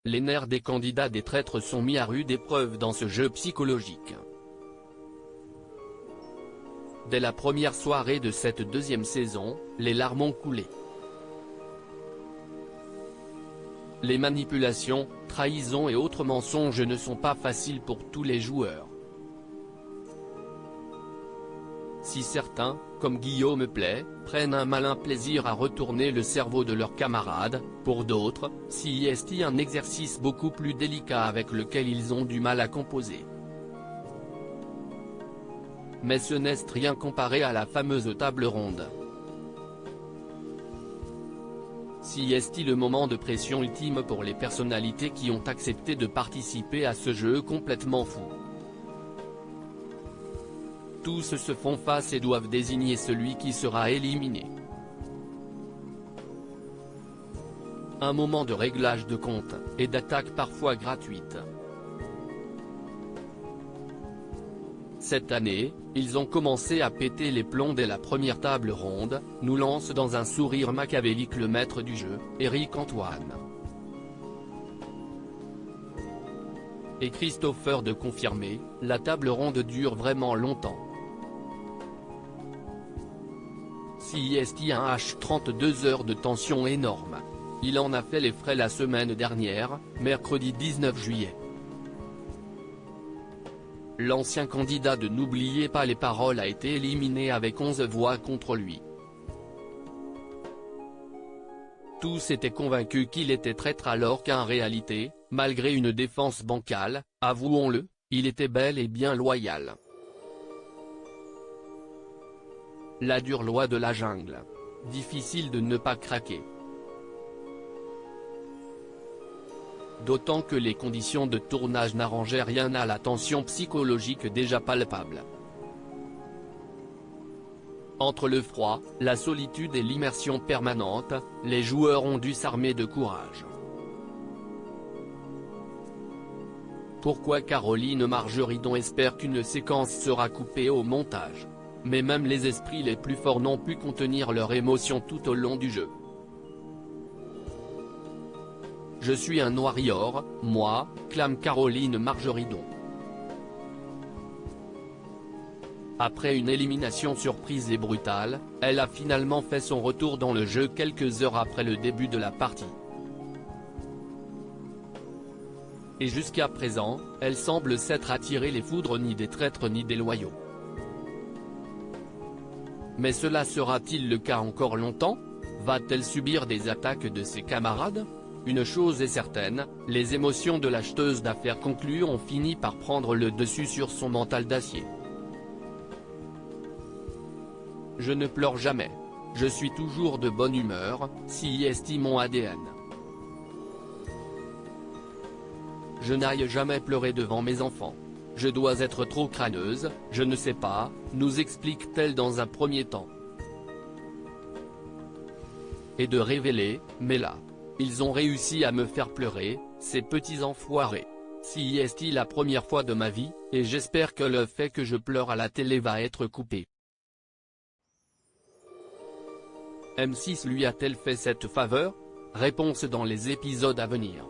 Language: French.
les nerfs des candidats des traîtres sont mis à rude épreuve dans ce jeu psychologique. Dès la première soirée de cette deuxième saison, les larmes ont coulé. Les manipulations, trahisons et autres mensonges ne sont pas faciles pour tous les joueurs. Si certains, comme Guillaume Play, prennent un malin plaisir à retourner le cerveau de leurs camarades, pour d'autres, c'est un exercice beaucoup plus délicat avec lequel ils ont du mal à composer. Mais ce n'est rien comparé à la fameuse table ronde. C'est le moment de pression ultime pour les personnalités qui ont accepté de participer à ce jeu complètement fou. Tous se font face et doivent désigner celui qui sera éliminé. Un moment de réglage de compte, et d'attaque parfois gratuite. Cette année, ils ont commencé à péter les plombs dès la première table ronde, nous lance dans un sourire machiavélique le maître du jeu, Éric Antoine. Et Christopher de confirmer, la table ronde dure vraiment longtemps. C'est un H32 heures de tension énorme. Il en a fait les frais la semaine dernière, mercredi 19 juillet. L'ancien candidat de N'oubliez pas les paroles a été éliminé avec 11 voix contre lui. Tous étaient convaincus qu'il était traître alors qu'en réalité, malgré une défense bancale, avouons-le, il était bel et bien loyal. La dure loi de la jungle. Difficile de ne pas craquer. D'autant que les conditions de tournage n'arrangeaient rien à la tension psychologique déjà palpable. Entre le froid, la solitude et l'immersion permanente, les joueurs ont dû s'armer de courage. Pourquoi Caroline Margeridon espère qu'une séquence sera coupée au montage? Mais même les esprits les plus forts n'ont pu contenir leur émotion tout au long du jeu. Je suis un warrior, moi, clame Caroline Margeridon. Après une élimination surprise et brutale, elle a finalement fait son retour dans le jeu quelques heures après le début de la partie. Et jusqu'à présent, elle semble s'être attirée les foudres ni des traîtres ni des loyaux. Mais cela sera-t-il le cas encore longtemps? Va-t-elle subir des attaques de ses camarades? Une chose est certaine, les émotions de l'acheteuse d'affaires conclues ont fini par prendre le dessus sur son mental d'acier. Je ne pleure jamais. Je suis toujours de bonne humeur, c'est mon ADN. Je n'aille jamais pleurer devant mes enfants. Je dois être trop crâneuse, je ne sais pas, nous explique-t-elle dans un premier temps. Et de révéler, mais là. Ils ont réussi à me faire pleurer, ces petits enfoirés. C'est la première fois de ma vie, et j'espère que le fait que je pleure à la télé va être coupé. M6 lui a-t-elle fait cette faveur? Réponse dans les épisodes à venir.